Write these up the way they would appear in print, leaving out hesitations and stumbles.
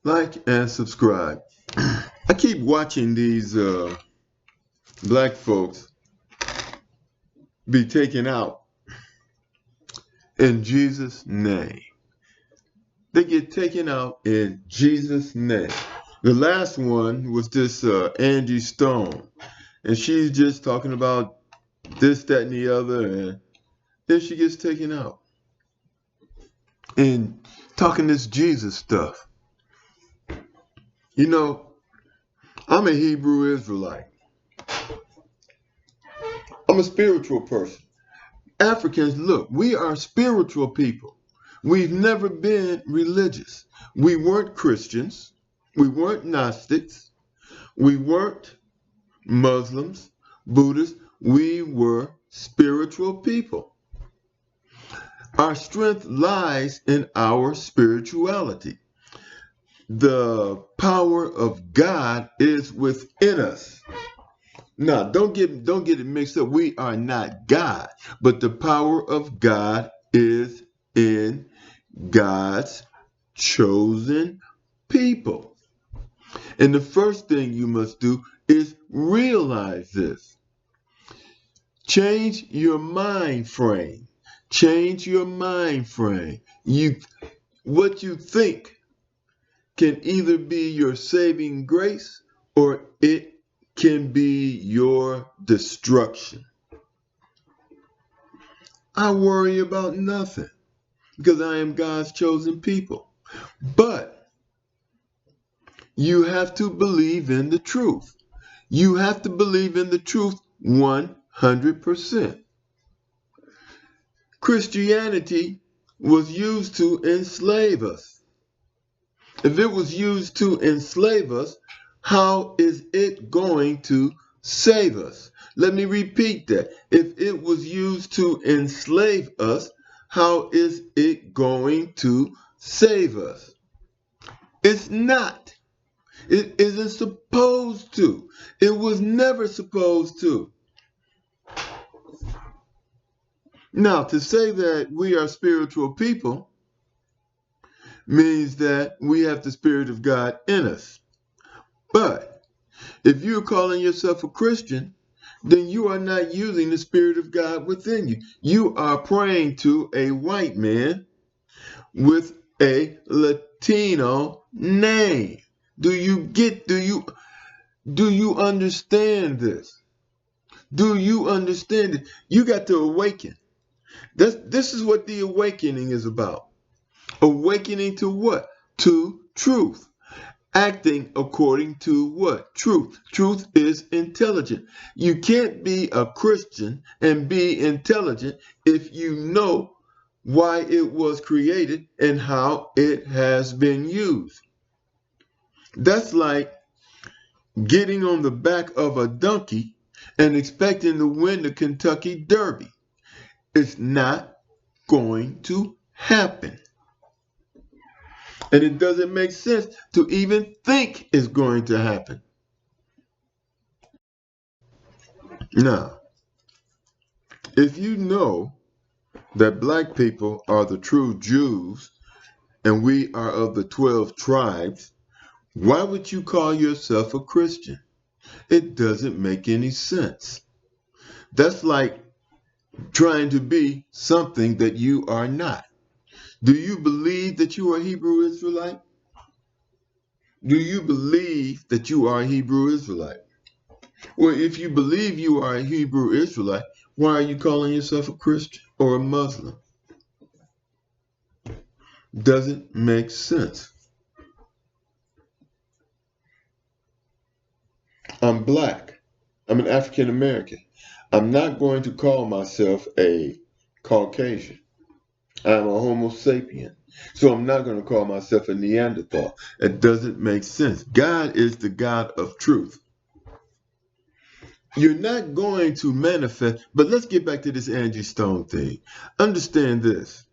like, and subscribe. I keep watching these black folks be taken out in Jesus' name. They get taken out in Jesus' name. The last one was this Angie Stone, and she's just talking about this, that, and the other, and then she gets taken out and talking this Jesus stuff. You know, I'm a Hebrew Israelite. I'm a spiritual person. Africans, look, we are spiritual people. We've never been religious. We weren't Christians. We weren't Gnostics. We weren't Muslims, Buddhists. We were spiritual people. Our strength lies in our spirituality. The power of God is within us. Now, don't get it mixed up. We are not God, but the power of God is in God's chosen people. And the first thing you must do is realize this. Change your mind frame. Change your mind frame. What you think can either be your saving grace or it can be your destruction. I worry about nothing because I am God's chosen people. But you have to believe in the truth. You have to believe in the truth 100%. Christianity was used to enslave us. If it was used to enslave us, how is it going to save us? Let me repeat that. If it was used to enslave us, how is it going to save us? It's not. It isn't supposed to. It was never supposed to. Now, to say that we are spiritual people means that we have the Spirit of God in us. But if you're calling yourself a Christian, then you are not using the Spirit of God within you. You are praying to a white man with a Latino name. Do you understand this? Do you understand it? You got to awaken. This is what the awakening is about. Awakening to what? To truth. Acting according to what? Truth. Truth is intelligent. You can't be a Christian and be intelligent if you know why it was created and how it has been used. That's like getting on the back of a donkey and expecting to win the Kentucky Derby. It's not going to happen. And it doesn't make sense to even think it's going to happen. Now, if you know that black people are the true Jews and we are of the 12 tribes, why would you call yourself a Christian? It doesn't make any sense. That's like trying to be something that you are not. Do you believe that you are a Hebrew Israelite? Do you believe that you are a Hebrew Israelite? Well, if you believe you are a Hebrew Israelite, why are you calling yourself a Christian or a Muslim? Doesn't make sense. I'm black. I'm an African American. I'm not going to call myself a Caucasian. I'm a Homo sapien. So I'm not going to call myself a Neanderthal. It doesn't make sense. God is the God of truth. You're not going to manifest, but let's get back to this Angie Stone thing. Understand this.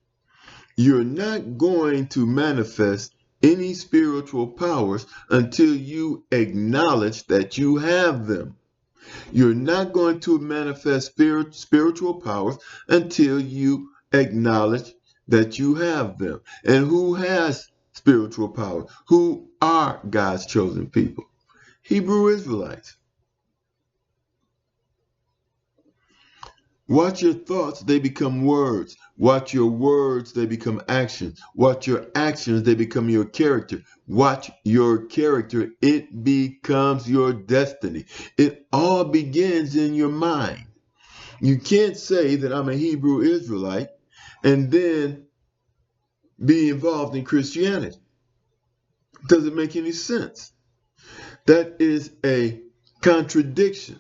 You're not going to manifest any spiritual powers until you acknowledge that you have them. You're not going to manifest spiritual powers until you acknowledge that you have them. And who has spiritual power, who are God's chosen people. Hebrew Israelites. Watch your thoughts, they become words. Watch your words, they become actions. Watch your actions, they become your character. Watch your character, it becomes your destiny. It all begins in your mind. You can't say that I'm a Hebrew Israelite and then be involved in Christianity. Doesn't make any sense. That is a contradiction.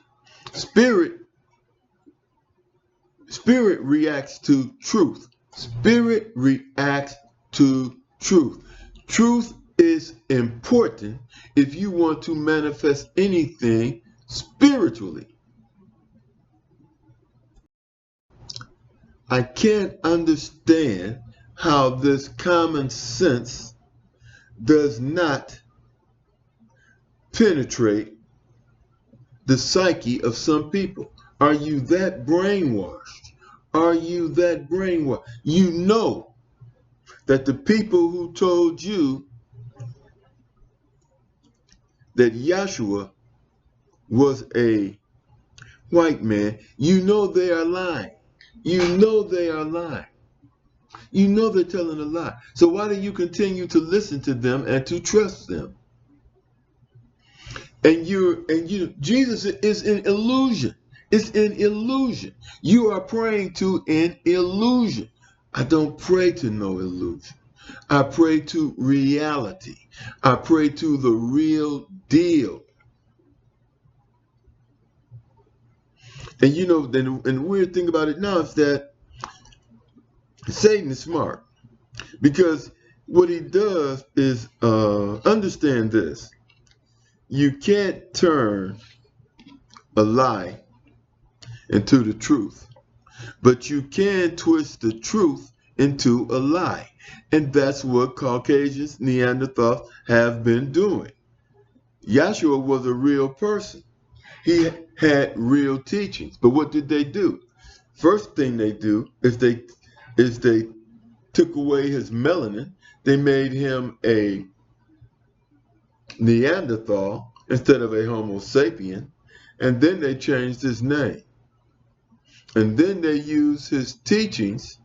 Spirit reacts to truth. Spirit reacts to truth. Truth is important if you want to manifest anything spiritually. I can't understand how this common sense does not penetrate the psyche of some people. Are you that brainwashed? Are you that brainwashed? You know that the people who told you that Yahshua was a white man, you know they are lying. You know they are lying. You know they're telling a lie. So why do you continue to listen to them and to trust them? And Jesus is an illusion. It's an illusion. You are praying to an illusion. I don't pray to no illusion. I pray to reality. I pray to the real deal. And you know, and the weird thing about it now is that Satan is smart, because what he does is understand this. You can't turn a lie into the truth, but you can twist the truth into a lie. And that's what Caucasians, Neanderthals have been doing. Yahshua was a real person. He had real teachings. But what did they do? First thing they do is they took away his melanin. They made him a Neanderthal instead of a Homo sapien. And then they changed his name. And then they use his teachings.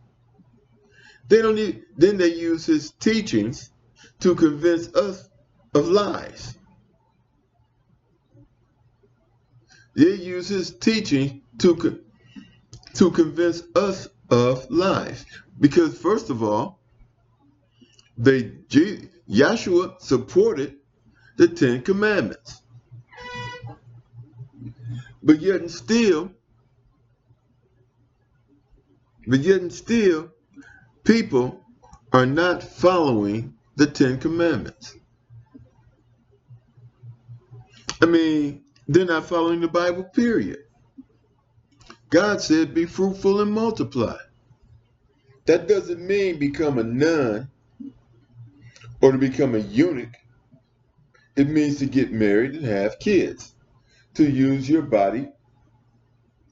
Then they use his teachings to convince us of lies. They use his teaching to convince us of lies. Because first of all, Yahshua supported the 10 Commandments. But yet and still, people are not following the 10 Commandments. I mean, they're not following the Bible, period. God said, be fruitful and multiply. That doesn't mean become a nun or to become a eunuch. It means to get married and have kids, to use your body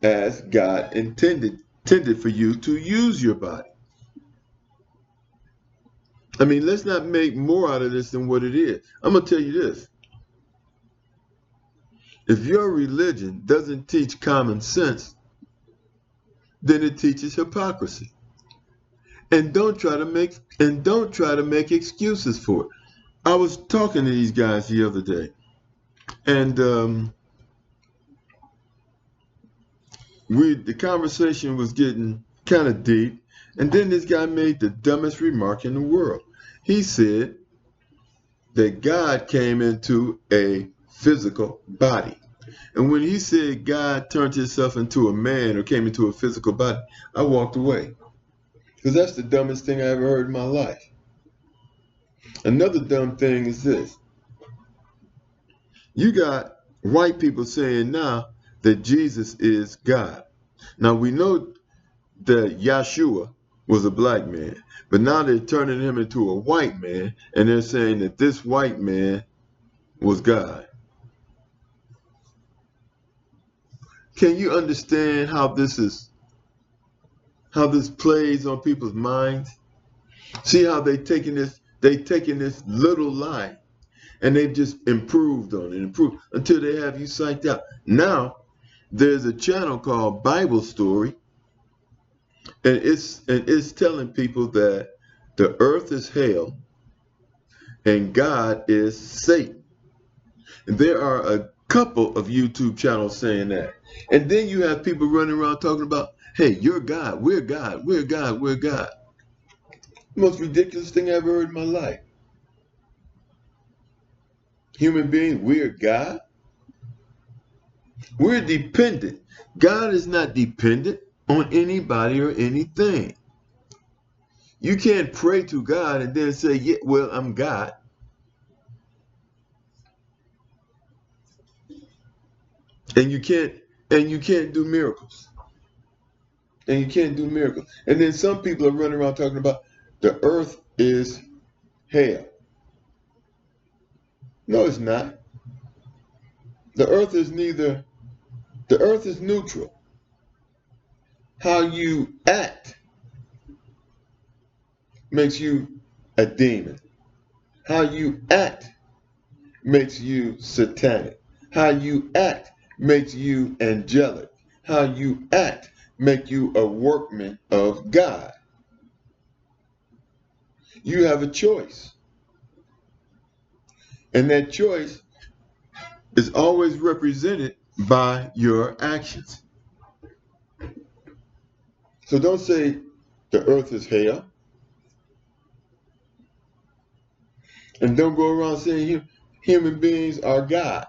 as God intended for you to use your body. I mean, let's not make more out of this than what it is. I'm going to tell you this. If your religion doesn't teach common sense, then it teaches hypocrisy. And don't try to make excuses for it. I was talking to these guys the other day, and the conversation was getting kind of deep, and then this guy made the dumbest remark in the world. He said that God came into a physical body. And when he said God turned himself into a man or came into a physical body, I walked away. Because that's the dumbest thing I ever heard in my life. Another dumb thing is this. You got white people saying now that Jesus is God. Now we know that Yahshua was a black man, but now they're turning him into a white man, and they're saying that this white man was God. Can you understand how this plays on people's minds? See how they're taking this They've taken this little lie and they've just improved on it, improved until they have you psyched out. Now there's a channel called Bible Story, and it's telling people that the earth is hell and God is Satan. And there are a couple of YouTube channels saying that. And then you have people running around talking about, hey, you're God, we're God, we're God, we're God. Most ridiculous thing I ever heard in my life. Human beings, we're God. We're dependent. God is not dependent on anybody or anything. You can't pray to God and then say, yeah, well, I'm God. And you can't do miracles. And you can't do miracles. And then some people are running around talking about the earth is hell. No, it's not. The earth is neither. The earth is neutral. How you act makes you a demon. How you act makes you satanic. How you act makes you angelic. How you act makes you a workman of God. You have a choice. And that choice is always represented by your actions. So don't say the earth is hell. And don't go around saying human beings are God.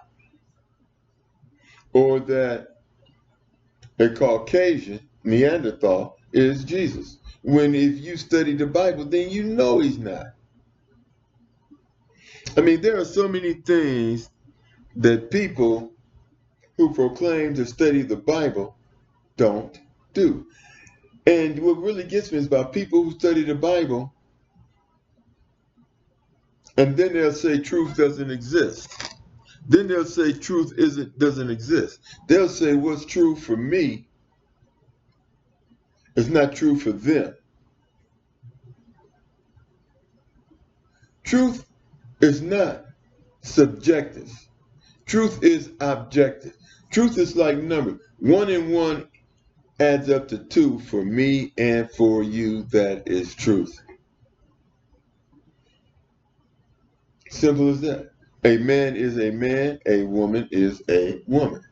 Or that a Caucasian, Neanderthal, is Jesus. When if you study the Bible, then you know he's not. I mean, there are so many things that people who proclaim to study the Bible don't do. And what really gets me is about people who study the Bible and then they'll say truth doesn't exist. Then they'll say truth doesn't exist. They'll say what's true for me is not true for them. Truth is not subjective. Truth is objective. Truth is like numbers. 1 and 1 adds up to 2 for me and for you. That is truth. Simple as that. A man is a man, a woman is a woman.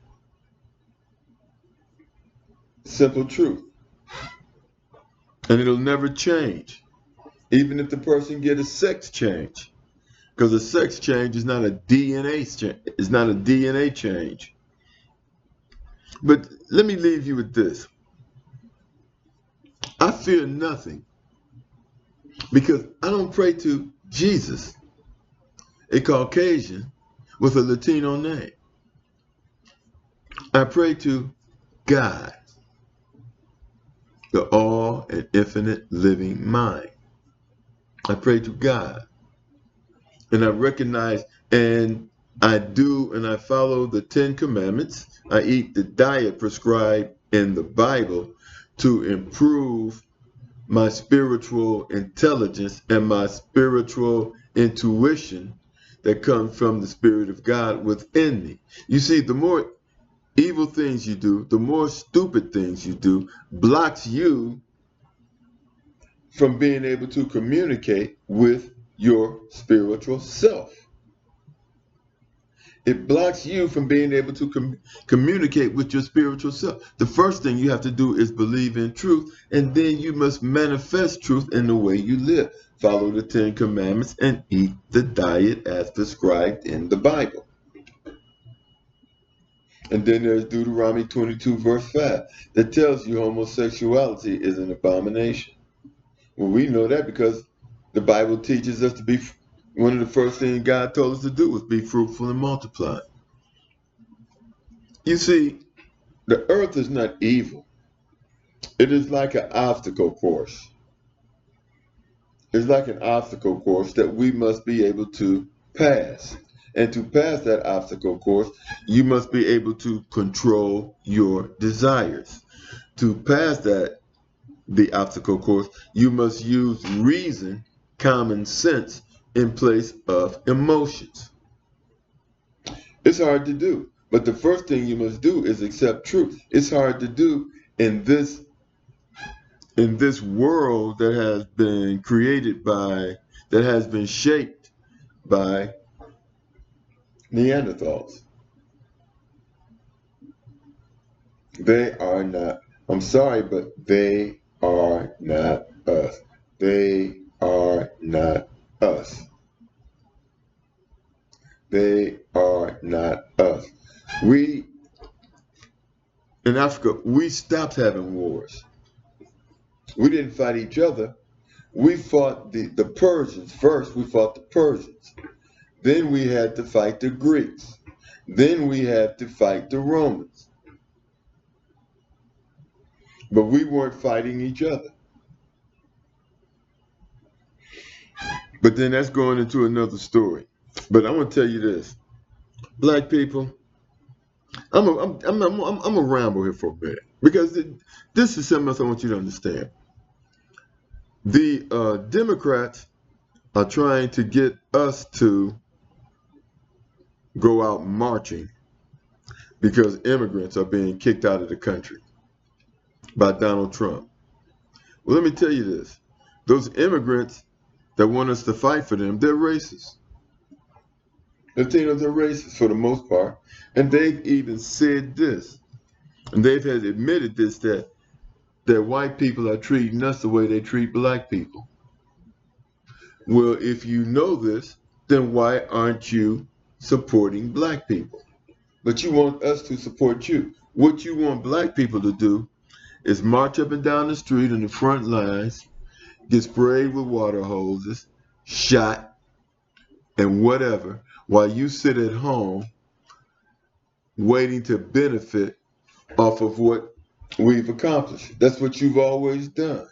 Simple truth. And it'll never change, even if the person get a sex change. Because a sex change is not a DNA change. It's not a DNA change. But let me leave you with this. I fear nothing because I don't pray to Jesus, a Caucasian with a Latino name. I pray to God, the all and infinite living mind. I pray to God. And I recognize and I do and I follow the 10 commandments. I eat the diet prescribed in the Bible to improve my spiritual intelligence and my spiritual intuition that comes from the Spirit of God within me. You see, the more evil things you do, the more stupid things you do, blocks you from being able to communicate with your spiritual self. It blocks you from being able to communicate with your spiritual self. The first thing you have to do is believe in truth, and then you must manifest truth in the way you live. Follow the 10 commandments and eat the diet as prescribed in the Bible. And then there's Deuteronomy 22 verse 5 that tells you homosexuality is an abomination. Well, we know that because the Bible teaches us to be, one of the first things God told us to do was be fruitful and multiply. You see, the earth is not evil. It is like an obstacle course. It's like an obstacle course that we must be able to pass. And to pass that obstacle course, you must be able to control your desires. To pass the obstacle course, you must use reason, common sense, in place of emotions. It's hard to do, but the first thing you must do is accept truth. It's hard to do in this world that has been created by, that has been shaped by Neanderthals. They are not, I'm sorry, but they are not us. They are not us. They are not us. We, in Africa, we stopped having wars. We didn't fight each other. We fought the Persians first. We fought the Persians. Then we had to fight the Greeks. Then we had to fight the Romans. But we weren't fighting each other. But then that's going into another story. But I'm gonna tell you this, Black people. I'm a ramble here for a minute because this is something else I want you to understand. The Democrats are trying to get us to go out marching because immigrants are being kicked out of the country by Donald Trump. Well, let me tell you this. Those immigrants that want us to fight for them, they're racist. Latinos are racist for the most part. And they've even said this. And they've admitted this, that white people are treating us the way they treat black people. Well, if you know this, then why aren't you supporting black people? But you want us to support you. What you want black people to do is march up and down the street in the front lines, get sprayed with water hoses, shot, and whatever, while you sit at home waiting to benefit off of what we've accomplished. That's what you've always done.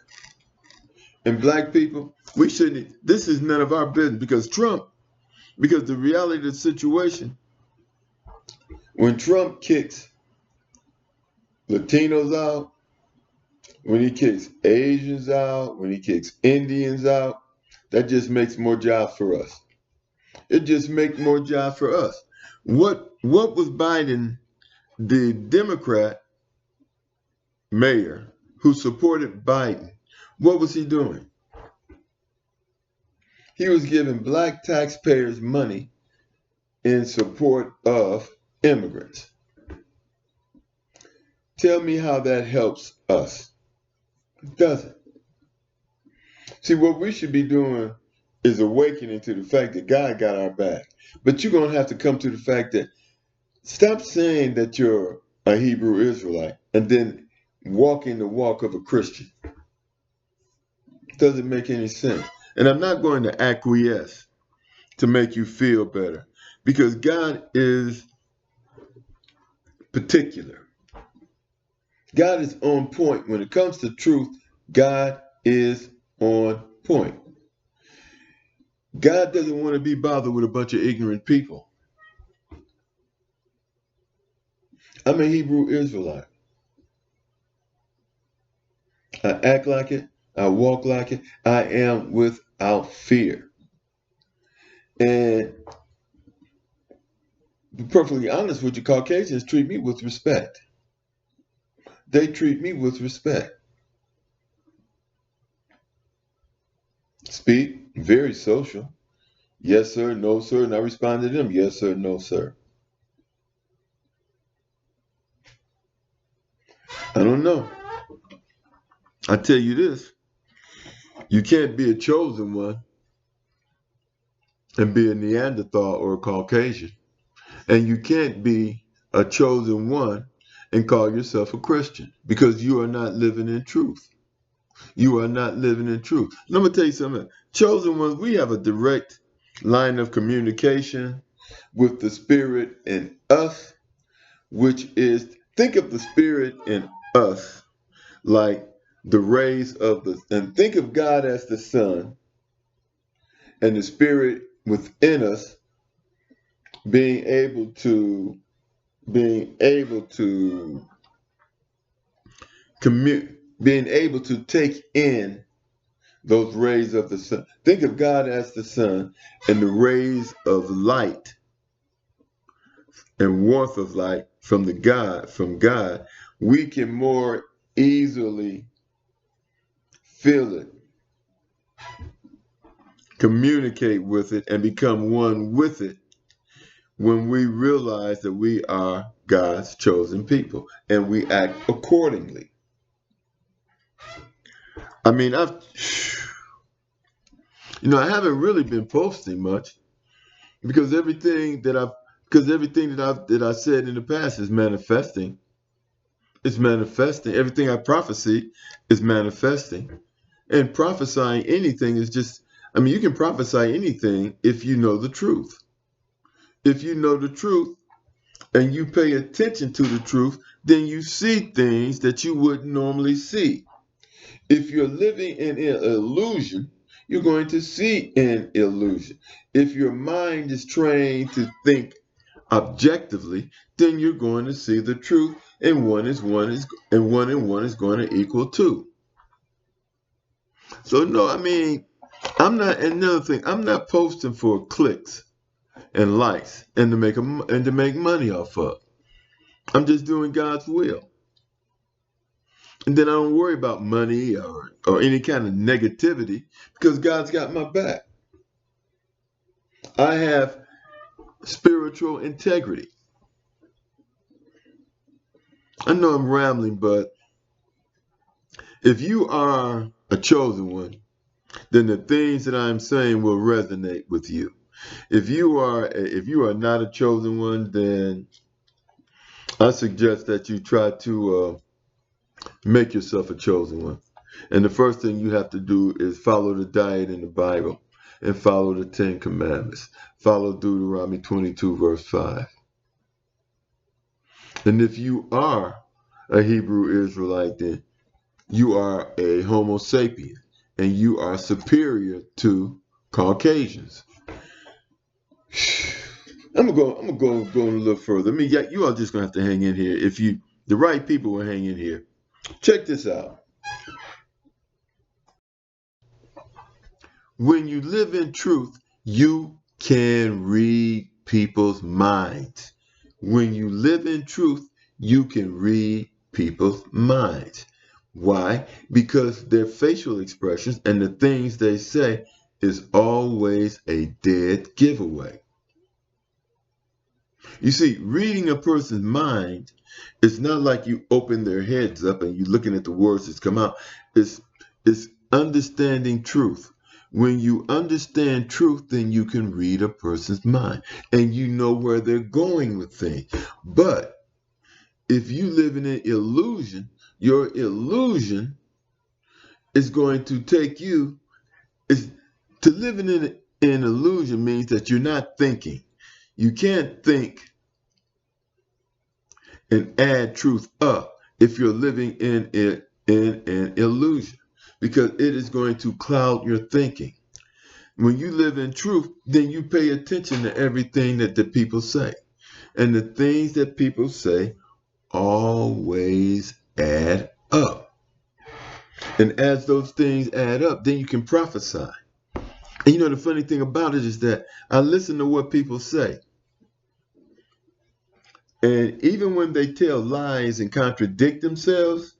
And black people, we shouldn't, this is none of our business because the reality of the situation, when Trump kicks Latinos out, when he kicks Asians out, when he kicks Indians out, that just makes more jobs for us. It just makes more jobs for us. What was Biden, the Democrat mayor who supported Biden, what was he doing? He was giving black taxpayers money in support of immigrants. Tell me how that helps us. It doesn't. See, what we should be doing is awakening to the fact that God got our back. But you're going to have to come to the fact that stop saying that you're a Hebrew Israelite and then walking the walk of a Christian. It doesn't make any sense. And I'm not going to acquiesce to make you feel better because God is particular. God is on point. When it comes to truth, God is on point. God doesn't want to be bothered with a bunch of ignorant people. I'm a Hebrew Israelite. I act like it. I walk like it. I am without fear. And to be perfectly honest with you, Caucasians treat me with respect. They treat me with respect. Speak, very social. Yes, sir, no, sir. And I respond to them, yes, sir, no, sir. I don't know. I tell you this, you can't be a chosen one and be a Neanderthal or a Caucasian. And you can't be a chosen one and call yourself a Christian because you are not living in truth. You are not living in truth. And I'm going to tell you something. Chosen ones, we have a direct line of communication with the Spirit in us, which is, think of the Spirit in us like the rays of the, and think of God as the sun and the Spirit within us being able to take in those rays of the sun. Think of God as the sun and the rays of light and warmth of light from God, we can more easily feel it, communicate with it, and become one with it when we realize that we are God's chosen people and we act accordingly. I mean, I haven't really been posting much because everything that I said in the past is manifesting. It's manifesting. Everything I prophesy is manifesting. And prophesying anything is just, you can prophesy anything if you know the truth. If you know the truth and you pay attention to the truth, then you see things that you wouldn't normally see. If you're living in an illusion, you're going to see an illusion. If your mind is trained to think objectively, then you're going to see the truth, and one and one is going to equal 2. So no, I'm not. Another thing, I'm not posting for clicks and likes and to make money off of. I'm just doing God's will, and then I don't worry about money or any kind of negativity because God's got my back. I have spiritual integrity. I know I'm rambling, but if you are a chosen one, then the things that I'm saying will resonate with you. If you are not a chosen one, then I suggest that you try to make yourself a chosen one. And the first thing you have to do is follow the diet in the Bible and follow the 10 Commandments. Follow Deuteronomy 22, verse 5. And if you are a Hebrew Israelite, then you are a Homo sapien, and you are superior to Caucasians. I'm gonna go a little further. You are just gonna have to hang in here. If the right people will hang in here. Check this out. When you live in truth, you can read people's minds. When you live in truth, you can read people's minds. Why? Because their facial expressions and the things they say is always a dead giveaway. You see, reading a person's mind, it's not like you open their heads up and you're looking at the words that come out. It's understanding truth. When you understand truth, then you can read a person's mind and you know where they're going with things. But if you live in an illusion, your illusion is going to take you. To live in an illusion means that you're not thinking. You can't think and add truth up if you're living in an illusion, because it is going to cloud your thinking. When you live in truth, then you pay attention to everything that the people say. And the things that people say always add up. And as those things add up, then you can prophesy. And the funny thing about it is that I listen to what people say. And even when they tell lies and contradict themselves,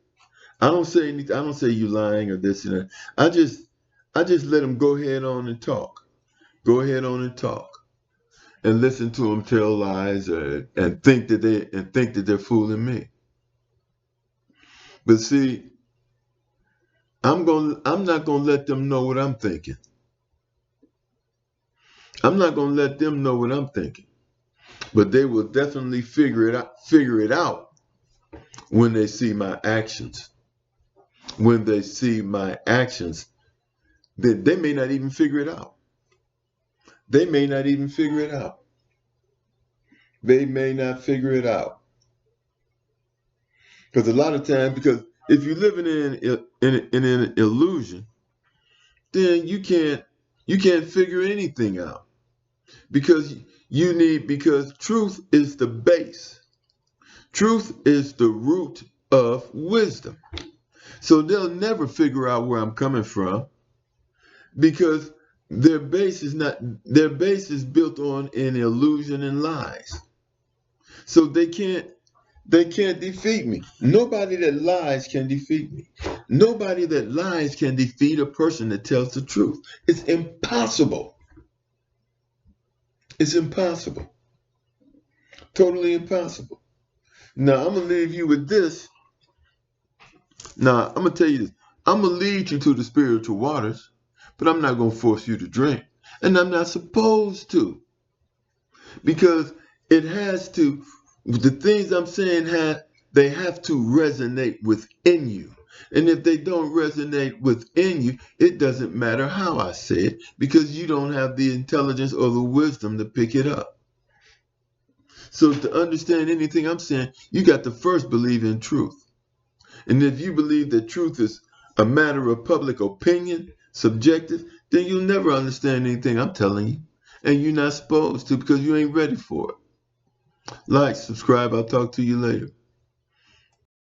I don't say anything. I don't say you lying or this and that. I just let them go ahead on and talk. Go ahead on and talk, and listen to them tell lies and think that they're fooling me. But see, I'm not gonna let them know what I'm thinking. I'm not gonna let them know what I'm thinking. But they will definitely figure it out when they see my actions. When they see my actions, they may not even figure it out. They may not even figure it out. They may not figure it out. Because a lot of times, because if you're living in an illusion, then you can't figure anything out. Because truth is the base. Truth is the root of wisdom. So they'll never figure out where I'm coming from. because their base is built on an illusion and lies. So they can't defeat me. Nobody that lies can defeat me. Nobody that lies can defeat a person that tells the truth. It's impossible. It's impossible. Totally impossible. Now, I'm going to leave you with this. Now, I'm going to tell you this. I'm going to lead you to the spiritual waters, but I'm not going to force you to drink. And I'm not supposed to. Because it has to, the things I'm saying, they have to resonate within you. And if they don't resonate within you, it doesn't matter how I say it, because you don't have the intelligence or the wisdom to pick it up. So to understand anything I'm saying, you got to first believe in truth. And if you believe that truth is a matter of public opinion, subjective, then you'll never understand anything I'm telling you. And you're not supposed to, because you ain't ready for it. Like, subscribe, I'll talk to you later.